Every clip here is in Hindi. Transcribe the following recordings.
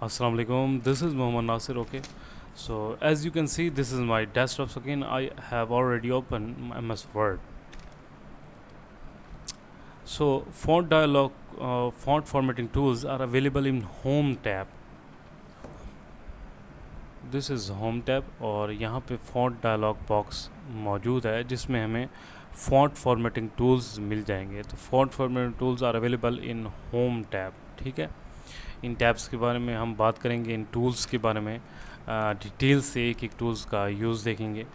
Assalamu alaikum. This is Muhammad Nasir. Okay, so as you can see, this is my desktop screen. I have already opened my MS Word. So font dialog, font formatting tools are available in Home tab. This is home tab और यहाँ पे फ़ॉन्ट डायलॉग बॉक्स मौजूद है जिसमें हमें फ़ॉन्ट फॉर्मेटिंग टूल्स मिल जाएंगे। तो font formatting tools are available in home tab. ठीक है, इन टैब्स के बारे में हम बात करेंगे, इन टूल्स के बारे में डिटेल से एक एक टूल्स का यूज़ देखेंगे।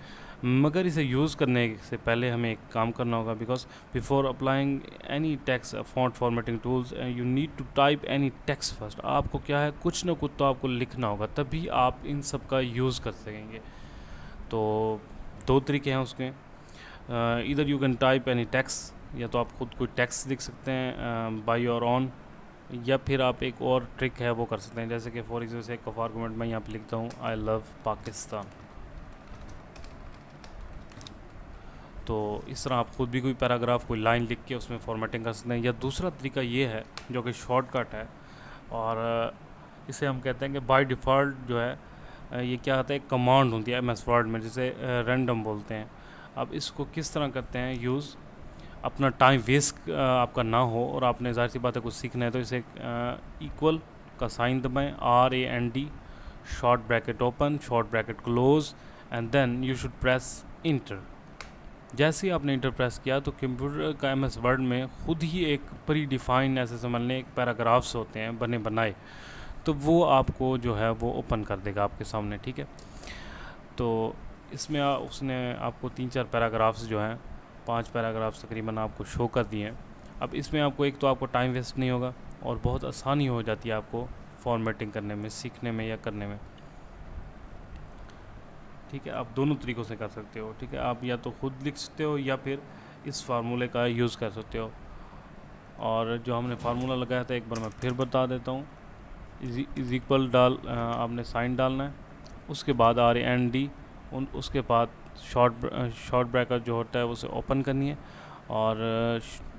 मगर इसे यूज़ करने से पहले हमें एक काम करना होगा, because before applying any text font formatting tools you need to type any text first. आपको क्या है, कुछ ना कुछ तो आपको लिखना होगा, तभी आप इन सब का यूज़ कर सकेंगे। तो दो तरीके हैं उसके, इधर you can type any text, या तो आप खुद कोई टेक्स्ट लिख सकते हैं बाय योर ऑन, या फिर आप एक और ट्रिक है वो कर सकते हैं, जैसे कि फॉर एग्जाम्पल एक ऑफ आर्गूमेंट मैं यहाँ पे लिखता हूँ आई लव पाकिस्तान। तो इस तरह आप खुद भी कोई पैराग्राफ, कोई लाइन लिख के उसमें फॉर्मेटिंग कर सकते हैं। या दूसरा तरीका ये है जो कि शॉर्टकट है, और इसे हम कहते हैं कि बाय डिफ़ॉल्ट जो है ये क्या होता है, कमांड होती है MS वर्ड में, जिसे रैंडम बोलते हैं। अब इसको किस तरह करते हैं यूज़, अपना टाइम वेस्ट आपका ना हो और आपने ज़ाहिर सी बात है कुछ सीखना है, तो इसे इक्वल का साइन दबाएं, RAND, short bracket open, short bracket close, and then you should press enter. जैसे ही आपने इंटर प्रेस किया तो कंप्यूटर का MS वर्ड में खुद ही एक प्री डिफाइन, ऐसे समझ लें, एक पैराग्राफ्स होते हैं बने बनाए, तो वो आपको जो है वो ओपन कर देगा आपके सामने। ठीक है, तो इसमें उसने आपको 3-4 पैराग्राफ्स जो हैं, 5 पैराग्राफ्स तकरीबन आपको शो कर दिए हैं। अब इसमें आपको एक तो आपको टाइम वेस्ट नहीं होगा और बहुत आसानी हो जाती है आपको फॉर्मेटिंग करने में, सीखने में या करने में। ठीक है, आप दोनों तरीक़ों से कर सकते हो। ठीक है, आप या तो ख़ुद लिख सकते हो या फिर इस फार्मूले का यूज़ कर सकते हो। और जो हमने फार्मूला लगाया था एक बार मैं फिर बता देता हूँ, इज इक्वल आपने साइन डालना है, उसके बाद RAND, उसके बाद शॉर्ट ब्रैकेट जो होता है उसे ओपन करनी है, और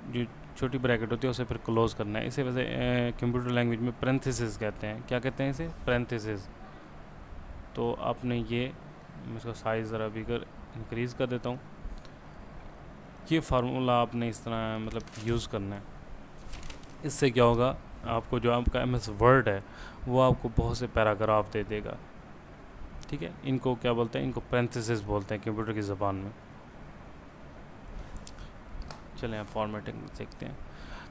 जो छोटी ब्रैकेट होती है उसे फिर क्लोज़ करना है। इसे वैसे कंप्यूटर लैंग्वेज में पैरेंथेसिस कहते हैं। क्या कहते हैं इसे? पैरेंथेसिस। तो आपने ये, मैं इसका साइज़ ज़रा बिगर इंक्रीज़ कर देता हूँ। ये फार्मूला आपने इस तरह मतलब यूज़ करना है। इससे क्या होगा, आपको जो आपका MS वर्ड है वो आपको बहुत से पैराग्राफ दे देगा। ठीक है, इनको क्या बोलते हैं, इनको पैरेंथेसिस बोलते हैं कंप्यूटर की ज़बान में। चलें आप फॉर्मेटिंग देखते हैं।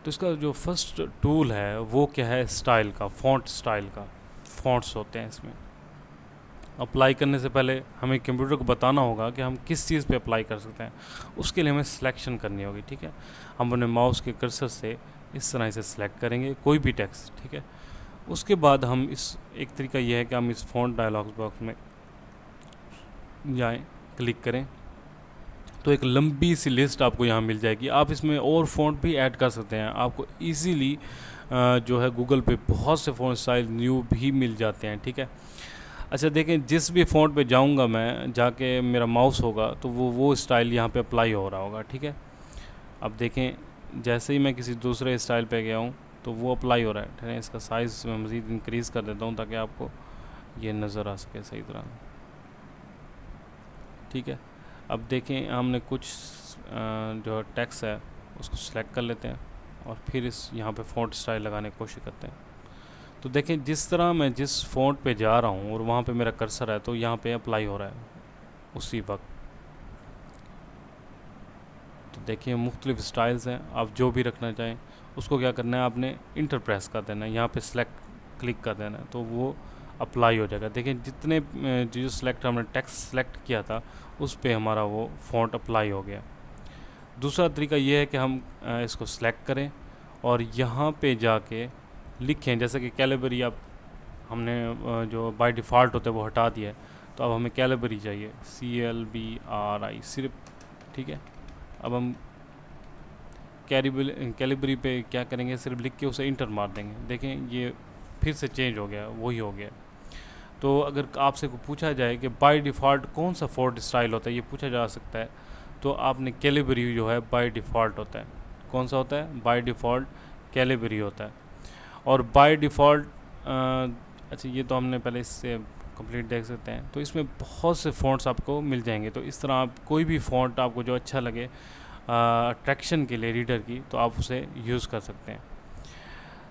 तो इसका जो फर्स्ट टूल है वो क्या है, स्टाइल का, फ़ॉन्ट स्टाइल का। फ़ॉन्ट्स होते हैं इसमें। अप्लाई करने से पहले हमें कंप्यूटर को बताना होगा कि हम किस चीज़ पे अप्लाई कर सकते हैं। उसके लिए हमें सिलेक्शन करनी होगी। ठीक है, हम अपने माउस के कर्सर से इस तरह से सिलेक्ट करेंगे कोई भी टेक्स्ट। ठीक है, उसके बाद हम एक तरीका यह है कि हम इस फ़ॉन्ट डायलॉग बॉक्स में जाएं, क्लिक करें, तो एक लंबी सी लिस्ट आपको यहाँ मिल जाएगी। आप इसमें और फ़ॉन्ट भी ऐड कर सकते हैं। आपको ईज़िली जो है गूगल पे बहुत से फ़ॉन्ट स्टाइल न्यू भी मिल जाते हैं। ठीक है, अच्छा देखें, जिस भी फ़ॉन्ट पे जाऊंगा मैं, जाके मेरा माउस होगा तो वो स्टाइल यहाँ पे अप्लाई हो रहा होगा। ठीक है, अब देखें, जैसे ही मैं किसी दूसरे स्टाइल पे गया हूँ तो वो अप्लाई हो रहा है। ठीक है, इसका साइज़ मैं मज़ीद इंक्रीज़ कर देता हूँ ताकि आपको ये नज़र आ सके सही तरह। ठीक है, अब देखें, हमने कुछ जो टेक्स्ट है उसको सिलेक्ट कर लेते हैं और फिर इस यहाँ पे फ़ॉन्ट स्टाइल लगाने की कोशिश करते हैं। तो देखें, जिस तरह मैं जिस फ़ॉन्ट पे जा रहा हूँ और वहाँ पे मेरा कर्सर है तो यहाँ पे अप्लाई हो रहा है उसी वक्त। तो देखिए, मुख्तलिफ़ स्टाइल्स हैं, आप जो भी रखना चाहें उसको क्या करना है, आपने इंटर प्रेस कर देना है, यहाँ पे सेलेक्ट क्लिक कर देना है, तो वो अप्लाई हो जाएगा। देखिए, जितने जो सेलेक्ट हमने टेक्स्ट सेलेक्ट किया था उस पर हमारा वो फ़ॉन्ट अप्लाई हो गया। दूसरा तरीका ये है कि हम इसको सेलेक्ट करें और यहाँ पे जाके लिखें, जैसे कि कैलिबरी। अब हमने जो बाय डिफ़ॉल्ट होता है वो हटा दिया है, तो अब हमें कैलिबरी चाहिए, CLBRI सिर्फ। ठीक है, अब हम कैलिबरी पे क्या करेंगे, सिर्फ लिख के उसे इंटर मार देंगे। देखें, ये फिर से चेंज हो गया, वही हो गया। तो अगर आपसे पूछा जाए कि बाय डिफ़ॉल्ट कौन सा फ़ॉन्ट स्टाइल होता है, ये पूछा जा सकता है, तो आपने कैलिबरी जो है बाय डिफ़ॉल्ट होता है। कौन सा होता है? बाय डिफ़ॉल्ट कैलिबरी होता है। और बाय डिफ़ॉल्ट अच्छा, ये तो हमने पहले इससे कंप्लीट देख सकते हैं। तो इसमें बहुत से फ़ॉन्ट्स आपको मिल जाएंगे, तो इस तरह आप कोई भी फ़ॉन्ट आपको जो अच्छा लगे अट्रैक्शन के लिए रीडर की, तो आप उसे यूज़ कर सकते हैं।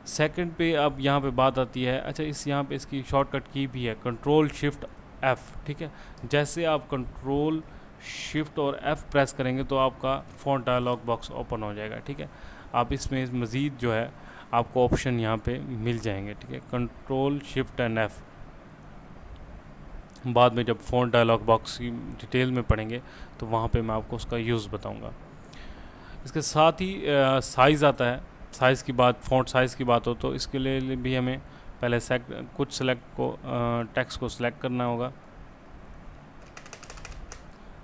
सेकंड पे अब यहाँ पे बात आती है, अच्छा इस यहाँ पे इसकी शॉर्टकट की भी है, कंट्रोल शिफ्ट एफ़, ठीक है। जैसे आप कंट्रोल शिफ्ट और एफ़ प्रेस करेंगे तो आपका फ़ॉन्ट डायलॉग बॉक्स ओपन हो जाएगा, ठीक है। आप इसमें मज़ीद जो है आपको ऑप्शन यहाँ पे मिल जाएंगे, ठीक है। कंट्रोल शिफ्ट एंड एफ़ बाद में जब फ़ॉन्ट डायलॉग बॉक्स की डिटेल में पढ़ेंगे तो वहाँ पे मैं आपको उसका यूज़ बताऊँगा। इसके साथ ही साइज़ आता है। साइज़ की बात, फ़ॉन्ट साइज़ की बात हो तो इसके लिए भी हमें पहले कुछ सेलेक्ट को टेक्स्ट को सिलेक्ट करना होगा।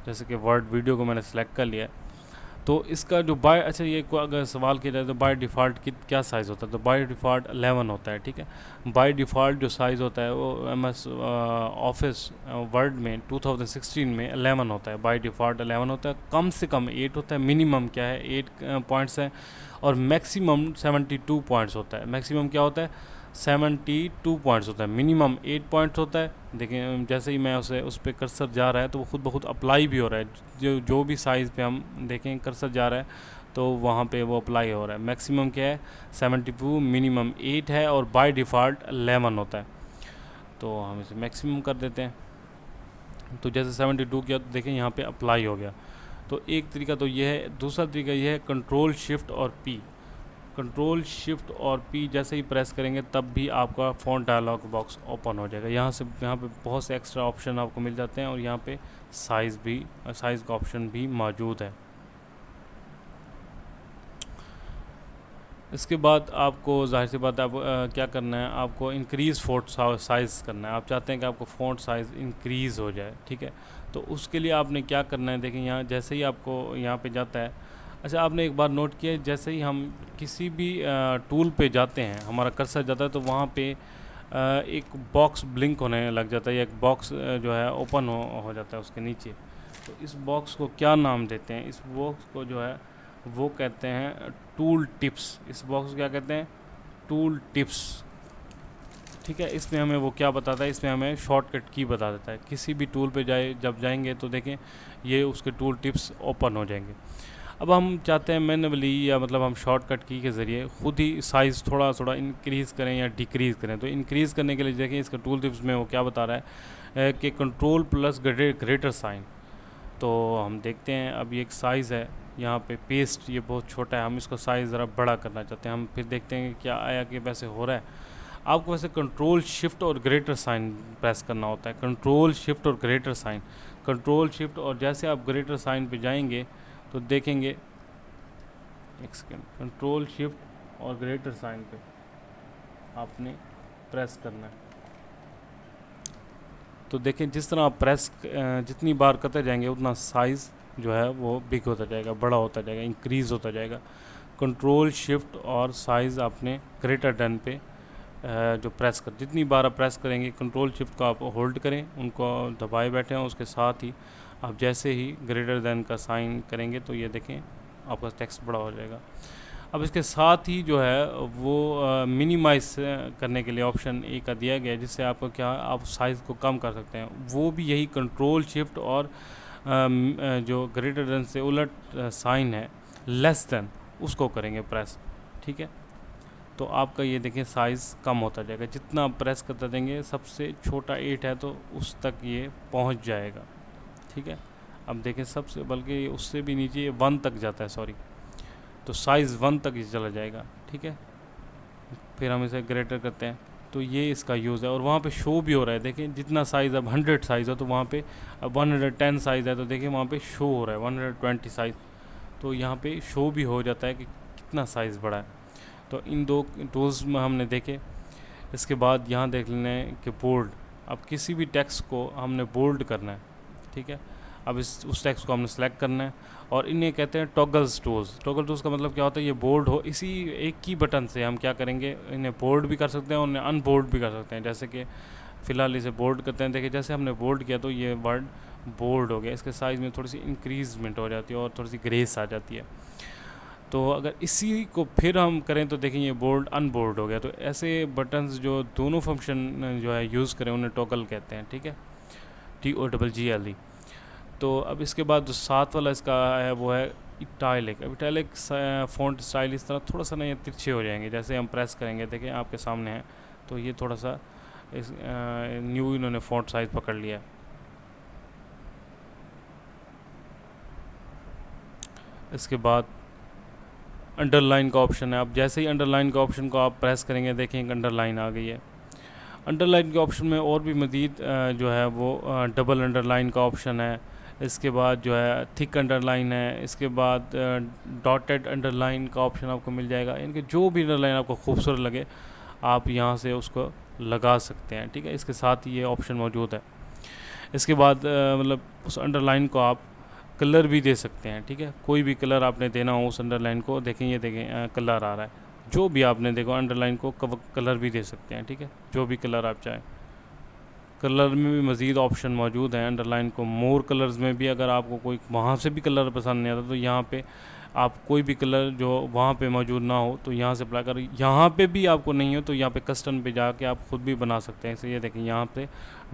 जैसे कि वर्ड वीडियो को मैंने सेलेक्ट कर लिया है, तो इसका जो अच्छा ये को अगर सवाल किया जाए तो बाय डिफ़ॉल्ट क्या साइज़ होता है, तो बाय डिफ़ॉल्ट 11 होता है, ठीक है। बाय डिफ़ॉल्ट जो साइज़ होता है वो MS ऑफिस वर्ड में 2016 में 11 होता है, बाय डिफ़ॉल्ट 11 होता है। कम से कम 8 होता है, मिनिमम क्या है 8 पॉइंट्स है, और मैक्सिमम 72 पॉइंट्स होता है। मैक्सिमम क्या होता है 72 पॉइंट्स होता है, मिनिमम 8 पॉइंट्स होता है। देखिए जैसे ही मैं उस पर कर्सर जा रहा है तो वो खुद ब खुद अप्लाई भी हो रहा है। जो भी साइज़ पे हम देखें कर्सर जा रहा है तो वहाँ पे वो अप्लाई हो रहा है। मैक्सिमम क्या है 72, मिनिमम 8 है, और बाय डिफ़ॉल्ट 11 होता है। तो हम इसे मैक्सिमम कर देते हैं। तो जैसे 72 किया तो देखें यहाँ पे अप्लाई हो गया। तो एक तरीका तो ये है। दूसरा तरीका ये है कंट्रोल शिफ्ट और पी। कंट्रोल शिफ्ट और पी जैसे ही प्रेस करेंगे तब भी आपका फ़ॉन्ट डायलॉग बॉक्स ओपन हो जाएगा। यहाँ पे बहुत से एक्स्ट्रा ऑप्शन आपको मिल जाते हैं, और यहाँ पे साइज़ का ऑप्शन भी मौजूद है। इसके बाद आपको जाहिर सी बात है आप क्या करना है, आपको इंक्रीज़ फ़ॉन्ट साइज़ करना है। आप चाहते हैं कि आपको फ़ॉन्ट साइज़ इंक्रीज़ हो जाए, ठीक है। तो उसके लिए आपने क्या करना है, देखिए यहाँ जैसे ही आपको यहाँ पे जाता है। अच्छा, आपने एक बार नोट किया जैसे ही हम किसी भी टूल पे जाते हैं, हमारा कर्सर जाता है तो वहाँ पे एक बॉक्स ब्लिंक होने लग जाता है, या एक बॉक्स जो है ओपन हो जाता है उसके नीचे। तो इस बॉक्स को क्या नाम देते हैं, इस बॉक्स को जो है वो कहते हैं टूल टिप्स। इस बॉक्स को क्या कहते हैं, टूल टिप्स, ठीक है। इसमें हमें वो क्या बताता है, इसमें हमें शॉर्टकट की बता देता है। किसी भी टूल पे जब जाएंगे तो देखें ये उसके टूल टिप्स ओपन हो जाएंगे। अब हम चाहते हैं मैनुअली, या मतलब हम शॉर्टकट की के ज़रिए खुद ही साइज़ थोड़ा थोड़ा इंक्रीज़ करें या डिक्रीज़ करें। तो इंक्रीज़ करने के लिए देखें इसका टूल टिप्स में वो क्या बता रहा है कि कंट्रोल प्लस ग्रेटर साइन। तो हम देखते हैं अब ये एक साइज़ है यहाँ पे पेस्ट, ये बहुत छोटा है, हम इसको साइज़ ज़रा बड़ा करना चाहते हैं। हम फिर देखते हैं कि क्या आया कि वैसे हो रहा है। आपको वैसे कंट्रोल शिफ्ट और ग्रेटर साइन प्रेस करना होता है, कंट्रोल शिफ्ट और ग्रेटर साइन, कंट्रोल शिफ्ट, और जैसे आप ग्रेटर साइन पे जाएंगे तो देखेंगे, एक सेकेंड, कंट्रोल शिफ्ट और ग्रेटर साइन पे आपने प्रेस करना है। तो देखें जिस तरह आप प्रेस जितनी बार करते जाएंगे उतना साइज़ जो है वो बिग होता जाएगा, बड़ा होता जाएगा, इंक्रीज़ होता जाएगा। कंट्रोल शिफ्ट और साइज़ आपने ग्रेटर देन पे जो प्रेस कर, जितनी बार आप प्रेस करेंगे, कंट्रोल शिफ्ट को आप होल्ड करें, उनको दबाए बैठे हैं, उसके साथ ही आप जैसे ही ग्रेटर देन का साइन करेंगे तो ये देखें आपका टेक्स्ट बड़ा हो जाएगा। अब इसके साथ ही जो है वो मिनिमाइज़ करने के लिए ऑप्शन एक का दिया गया है, जिससे आपको क्या आप साइज़ को कम कर सकते हैं। वो भी यही कंट्रोल शिफ्ट और जो ग्रेटर देन से उलट साइन है लेस देन, उसको करेंगे प्रेस, ठीक है। तो आपका ये देखें साइज़ कम होता जाएगा, जितना आप प्रेस करते देंगे। सबसे छोटा 8 है तो उस तक ये पहुंच जाएगा, ठीक है। अब देखें सबसे, बल्कि उससे भी नीचे 1 तक जाता है, सॉरी, तो साइज़ 1 तक ही चला जाएगा, ठीक है। फिर हम इसे ग्रेटर करते हैं तो ये इसका यूज़ है, और वहाँ पे शो भी हो रहा है। देखें जितना साइज़ अब 100 साइज़ है तो वहाँ पे अब 110 साइज़ है तो देखिए वहाँ पे शो हो रहा है 120 साइज़, तो यहाँ पे शो भी हो जाता है कि कितना साइज़ बड़ा है। तो इन दो टूल्स में हमने देखे। इसके बाद यहाँ देख लें कि बोल्ड, अब किसी भी टेक्स्ट को हमने बोल्ड करना है, ठीक है। अब उस टेक्स्ट को हमने सेलेक्ट करना है, और इन्हें कहते हैं टॉगल्स टूल्स। टॉगल टूल्स का मतलब क्या होता है, ये बोल्ड हो, इसी एक ही बटन से हम क्या करेंगे, इन्हें बोल्ड भी कर सकते हैं और इन्हें अनबोल्ड भी कर सकते हैं। जैसे कि फ़िलहाल इसे बोल्ड करते हैं, देखिए जैसे हमने बोल्ड किया तो ये वर्ड बोल्ड हो गया, इसके साइज़ में थोड़ी सी इंक्रीजमेंट हो जाती है और थोड़ी सी ग्रेस आ जाती है। तो अगर इसी को फिर हम करें तो देखें ये बोल्ड अनबोल्ड हो गया। तो ऐसे बटन्स जो दोनों फंक्शन जो है यूज़ करें उन्हें टॉगल कहते हैं, ठीक है, TOGGLE। तो अब इसके बाद जो साथ वाला इसका है वो है इटैलिक। अब इटैलिक फ़ॉन्ट स्टाइल इस तरह थोड़ा सा ना ये तिरछे हो जाएंगे, जैसे हम प्रेस करेंगे, देखें आपके सामने है, तो ये थोड़ा सा इस न्यू इन्होंने फ़ॉन्ट साइज़ पकड़ लिया। इसके बाद अंडरलाइन का ऑप्शन है। अब जैसे ही अंडरलाइन का ऑप्शन को आप प्रेस करेंगे, देखें एक अंडरलाइन आ गई है। अंडरलाइन के ऑप्शन में और भी मज़ीद जो है वो डबल अंडरलाइन का ऑप्शन है। इसके बाद जो है थिक अंडरलाइन है। इसके बाद डॉटेड अंडरलाइन का ऑप्शन आपको मिल जाएगा। इनके जो भी अंडरलाइन आपको खूबसूरत लगे आप यहाँ से उसको लगा सकते हैं, ठीक है। इसके साथ ही ये ऑप्शन मौजूद है। इसके बाद मतलब उस अंडरलाइन को आप कलर भी दे सकते हैं, ठीक है। कोई भी कलर आपने देना हो उस अंडरलाइन को, देखें ये देखें कलर आ रहा है। जो भी आपने देखो अंडरलाइन को कलर भी दे सकते हैं, ठीक है, जो भी कलर आप चाहें। कलर में भी मज़ीद ऑप्शन मौजूद हैं। अंडरलाइन को मोर कलर्स में भी, अगर आपको कोई वहाँ से भी कलर पसंद नहीं आता तो यहाँ पे आप कोई भी कलर जो वहाँ पे मौजूद ना हो तो यहाँ से अप्लाई कर। यहाँ पे भी आपको नहीं हो तो यहाँ पे कस्टम पे जाके आप ख़ुद भी बना सकते हैं। इसे ये देखें यहाँ पे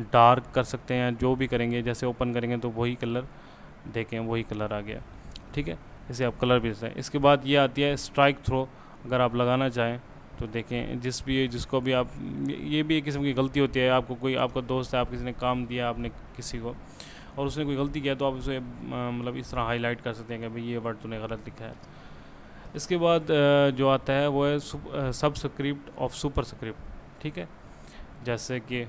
डार्क कर सकते हैं, जो भी करेंगे, जैसे ओपन करेंगे तो वही कलर, देखें वही कलर आ गया, ठीक है। इसे आप कलर भी दे सकते हैं। इसके बाद ये आती है स्ट्राइक थ्रो। अगर आप लगाना चाहें तो देखें जिसको भी आप, ये भी एक किस्म की गलती होती है। आपको कोई आपका दोस्त है, आप किसी ने काम दिया आपने किसी को और उसने कोई गलती किया तो आप उसे मतलब इस तरह हाईलाइट कर सकते हैं कि भाई ये वर्ड तूने गलत लिखा है। इसके बाद जो आता है वो है सबस्क्रिप्ट ऑफ सुपरस्क्रिप्ट, ठीक है। जैसे कि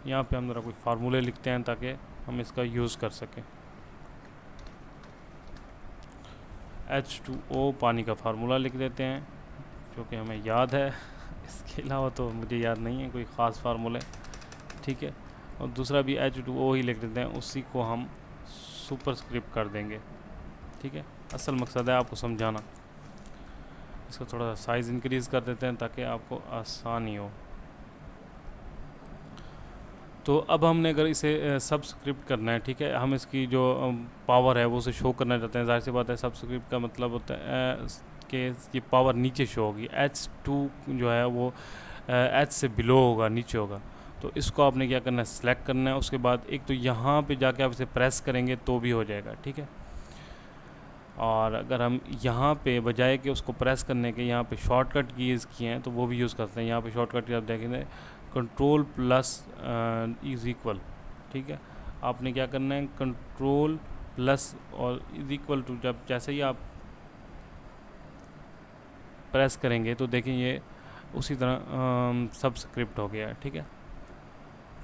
यहाँ पे हम ज़रा कोई फार्मूले लिखते हैं ताकि हम इसका यूज़ कर सकें। H2O पानी का फार्मूला लिख देते हैं जो कि हमें याद है। इसके अलावा तो मुझे याद नहीं है कोई ख़ास फार्मूले, ठीक है। और दूसरा भी H2O ही लिख देते हैं, उसी को हम सुपरस्क्रिप्ट कर देंगे, ठीक है। असल मकसद है आपको समझाना। इसको थोड़ा सा साइज़ इंक्रीज़ कर देते हैं ताकि आपको आसानी हो। तो अब हमने अगर इसे सबस्क्रिप्ट करना है, ठीक है, हम इसकी जो पावर है वो उसे शो करना चाहते हैं। जाहिर सी बात है सबस्क्रिप्ट का मतलब होता है कि ये पावर नीचे शो होगी। H2 जो है वो H से बिलो होगा, नीचे होगा। तो इसको आपने क्या करना है, सेलेक्ट करना है। उसके बाद एक तो यहाँ पे जाके आप इसे प्रेस करेंगे तो भी हो जाएगा, ठीक है। और अगर हम यहाँ पे बजाय कि उसको प्रेस करने के यहाँ पे शॉर्टकट कीज़ किए हैं तो वो भी यूज़ करते हैं। यहाँ पे शॉर्टकट की आप देखेंगे कंट्रोल प्लस इज़ इक्वल, ठीक है। आपने क्या करना है, कंट्रोल प्लस और इज़ इक्वल टू, जब जैसे ही आप प्रेस करेंगे तो देखें ये उसी तरह सबस्क्रिप्ट हो गया है, ठीक है।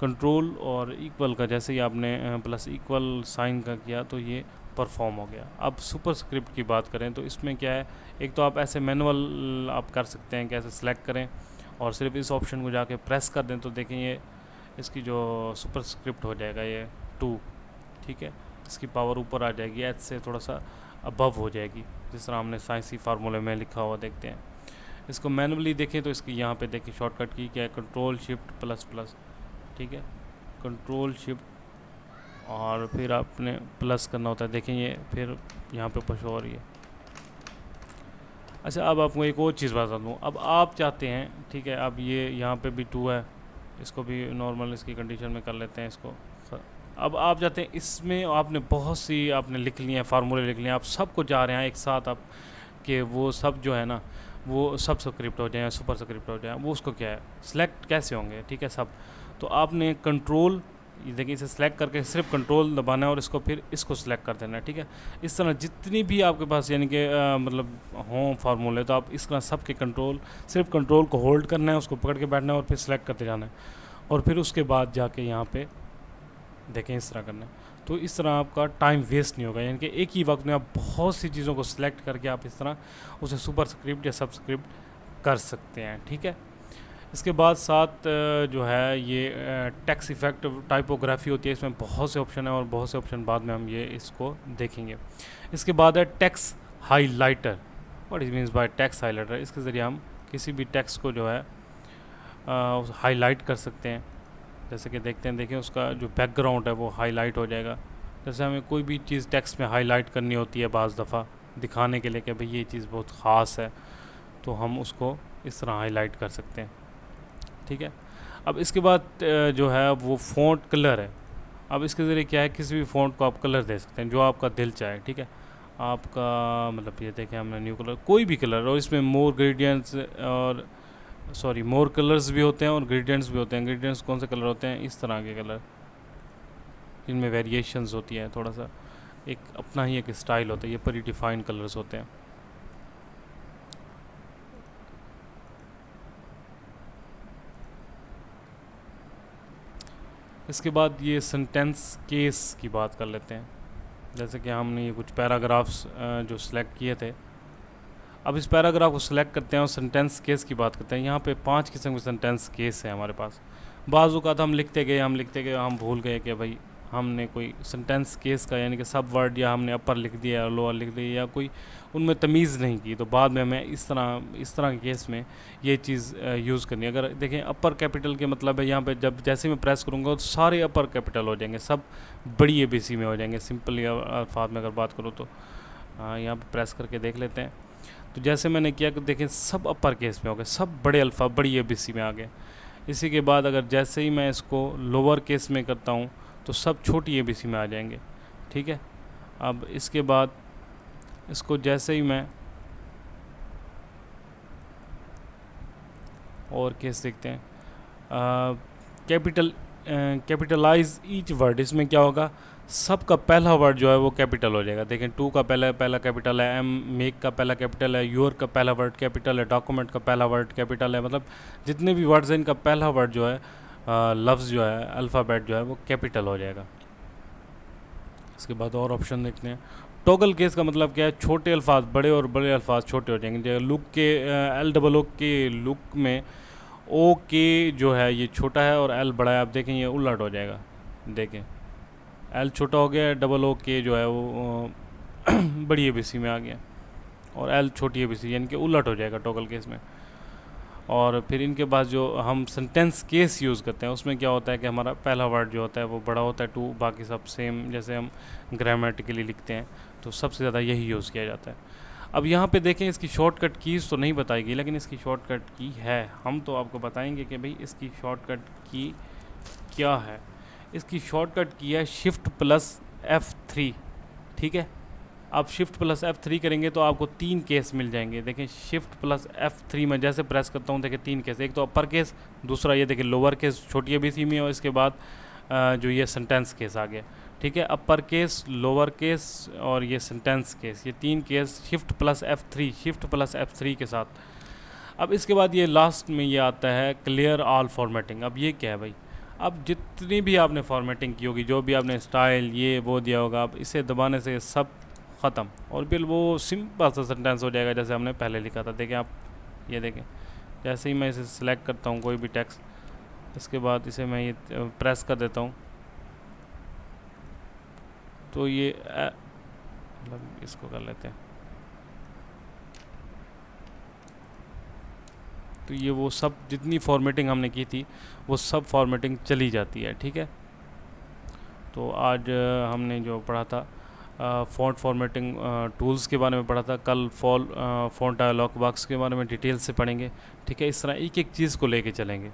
कंट्रोल और इक्वल का जैसे ही आपने प्लस इक्वल साइन का किया तो ये परफॉर्म हो गया। अब सुपरस्क्रिप्ट की बात करें तो इसमें क्या है, एक तो आप ऐसे मैनुअल आप कर सकते हैं, कैसे सेलेक्ट करें और सिर्फ इस ऑप्शन को जाके प्रेस कर दें तो देखें ये इसकी जो सुपरस्क्रिप्ट हो जाएगा ये 2, ठीक है। इसकी पावर ऊपर आ जाएगी, H से थोड़ा सा अबव हो जाएगी, जिस तरह हमने साइंसी फार्मूले में लिखा हुआ देखते हैं। इसको मैनुअली देखें तो इसकी यहाँ पे देखिए शॉर्टकट की क्या है, कंट्रोल शिफ्ट प्लस प्लस, ठीक है। कंट्रोल शिफ्ट और फिर आपने प्लस करना होता है, देखें ये फिर यहाँ पे पुश हो रही है। अच्छा, अब आपको एक और चीज़ बता दूँ। अब आप चाहते हैं, ठीक है, अब ये यहाँ पे भी 2 है, इसको भी नॉर्मल इसकी कंडीशन में कर लेते हैं इसको। अब आप चाहते हैं इसमें आपने बहुत सी आपने लिख लिए हैं, फार्मूले लिख लिए हैं, आप सबको जा रहे हैं एक साथ आप कि वो सब जो है ना वो सब स्क्रिप्ट हो जाए, सुपर स्क्रिप्ट हो जाए। वो उसको क्या है, सिलेक्ट कैसे होंगे, ठीक है सब। तो आपने कंट्रोल, देखिए इसे सेलेक्ट करके सिर्फ कंट्रोल दबाना है और इसको फिर इसको सेलेक्ट कर देना है, ठीक है। इस तरह जितनी भी आपके पास यानी कि मतलब हों फार्मूले, तो आप इस तरह सब के कंट्रोल, सिर्फ कंट्रोल को होल्ड करना है, उसको पकड़ के बैठना है और फिर सेलेक्ट करते जाना है और फिर उसके बाद जाके यहाँ पे देखें इस तरह करना है। तो इस तरह आपका टाइम वेस्ट नहीं होगा, यानी कि एक ही वक्त में आप बहुत सी चीज़ों को सिलेक्ट करके आप इस तरह उसे सुपर स्क्रिप्ट या सबस्क्रिप्ट कर सकते हैं, ठीक है। इसके बाद साथ जो है ये टेक्स्ट इफेक्ट टाइपोग्राफी होती है, इसमें बहुत से ऑप्शन है और बहुत से ऑप्शन बाद में हम ये इसको देखेंगे। इसके बाद है text highlighter. What is means by text highlighter, इसके ज़रिए हम किसी भी टेक्स्ट को जो है हाईलाइट कर सकते हैं। जैसे कि देखते हैं, देखिए उसका जो बैकग्राउंड है वो हाईलाइट हो जाएगा, जैसे हमें कोई भी चीज़ टेक्स्ट में हाईलाइट करनी होती है बाज़ दफ़ा दिखाने के लिए कि भाई ये चीज़ बहुत ख़ास है, तो हम उसको इस तरह हाईलाइट कर सकते हैं। ठीक है, अब इसके बाद जो है वो फ़ॉन्ट कलर है। अब इसके ज़रिए क्या है, किसी भी फ़ॉन्ट को आप कलर दे सकते हैं जो आपका दिल चाहे। ठीक है, आपका मतलब ये देखें हमने न्यू कलर, कोई भी कलर, और इसमें मोर ग्रेडियंट्स और मोर कलर्स भी होते हैं और ग्रेडियंट्स भी होते हैं। ग्रेडियंट्स कौन से कलर होते हैं, इस तरह के कलर जिनमें वेरिएशंस होती है, थोड़ा सा एक अपना ही एक स्टाइल होता है, ये प्री डिफाइंड कलर्स होते हैं। इसके बाद ये सेंटेंस केस की बात कर लेते हैं। जैसे कि हमने ये कुछ पैराग्राफ्स जो सिलेक्ट किए थे, अब इस पैराग्राफ को सिलेक्ट करते हैं और सेंटेंस केस की बात करते हैं। यहाँ पे 5 किस्म के सेंटेंस केस हैं हमारे पास। बाज़ औक़ात हम लिखते गए हम भूल गए कि भाई हमने कोई सेंटेंस केस का यानी कि सब वर्ड या हमने अपर लिख दिया या लोअर लिख दिया या कोई उनमें तमीज़ नहीं की, तो बाद में हमें इस तरह के केस में ये चीज़ यूज़ करनी है। अगर देखें अपर कैपिटल के मतलब है, यहाँ पे जब जैसे मैं प्रेस करूँगा तो सारे अपर कैपिटल हो जाएंगे, सब बड़ी ABC में हो जाएंगे। सिंपल अल्फाज में अगर बात करूँ तो यहाँ पर प्रेस करके देख लेते हैं। तो जैसे मैंने किया कि देखें सब अपर केस में हो गए, सब बड़े अल्फ़ा बड़ी ABC में आ गए। इसी के बाद अगर जैसे ही मैं इसको लोअर केस में करता हूँ तो सब छोटी ABC में आ जाएंगे। ठीक है, अब इसके बाद इसको जैसे ही मैं और केस देखते हैं, कैपिटलाइज ईच वर्ड, इसमें क्या होगा, सबका पहला वर्ड जो है वो कैपिटल हो जाएगा। देखें टू का पहला कैपिटल है, एम मेक का पहला कैपिटल है, योर का पहला वर्ड कैपिटल है, डॉक्यूमेंट का पहला वर्ड कैपिटल है। मतलब जितने भी वर्ड्स हैं इनका पहला वर्ड जो है लफ्ज़ जो है अल्फ़ाबेट जो है वो कैपिटल हो जाएगा। इसके बाद और ऑप्शन देखते हैं। टॉगल केस का मतलब क्या है, छोटे अल्फाज बड़े और बड़े अल्फाज छोटे हो जाएंगे। जैसे लुक के LOO के लुक में ओ के जो है ये छोटा है और एल बड़ा है। आप देखें ये उलट हो जाएगा, देखें एल छोटा हो गया, OO के जो है वो बड़ी ABC में आ गया और एल छोटी ABC, यानी कि उलट हो जाएगा टॉगल केस में। और फिर इनके बाद जो हम सेंटेंस केस यूज़ करते हैं उसमें क्या होता है कि हमारा पहला वर्ड जो होता है वो बड़ा होता है टू, बाकी सब सेम जैसे हम ग्रामेटिकली लिखते हैं तो सबसे ज़्यादा यही यूज़ किया जाता है। अब यहाँ पे देखें इसकी शॉर्टकट कीज़ तो नहीं बताई गई, लेकिन इसकी शॉर्टकट की है, हम तो आपको बताएंगे कि भाई इसकी शॉर्टकट की क्या है। इसकी शॉर्टकट की है Shift+F3। ठीक है, आप Shift+F3 करेंगे तो आपको 3 केस मिल जाएंगे। देखें Shift+F3 में जैसे प्रेस करता हूँ देखें 3 केस, एक तो अपर केस, दूसरा ये देखें लोअर केस छोटी ABC में, और इसके बाद जो ये सेंटेंस केस आ गया। ठीक है, अपर केस, लोअर केस और ये सेंटेंस केस, ये 3 केस Shift+F3 के साथ। अब इसके बाद ये लास्ट में ये आता है क्लियर ऑल फॉर्मेटिंग। अब ये क्या है भाई, अब जितनी भी आपने फॉर्मेटिंग की होगी, जो भी आपने स्टाइल ये वो दिया होगा, अब इसे दबाने से सब ख़त्म और बिल वो सिंपल सा सेंटेंस हो जाएगा जैसे हमने पहले लिखा था। देखें आप, ये देखें जैसे ही मैं इसे सिलेक्ट करता हूँ कोई भी टेक्स्ट, इसके बाद इसे मैं ये प्रेस कर देता हूँ तो ये मतलब इसको कर लेते हैं, तो ये वो सब जितनी फॉर्मेटिंग हमने की थी वो सब फॉर्मेटिंग चली जाती है। ठीक है, तो आज हमने जो पढ़ा था फ़ॉन्ट फॉर्मेटिंग टूल्स के बारे में पढ़ा था। कल फ़ॉन्ट डायलॉग बॉक्स के बारे में डिटेल से पढ़ेंगे। ठीक है, इस तरह एक एक चीज़ को लेके चलेंगे।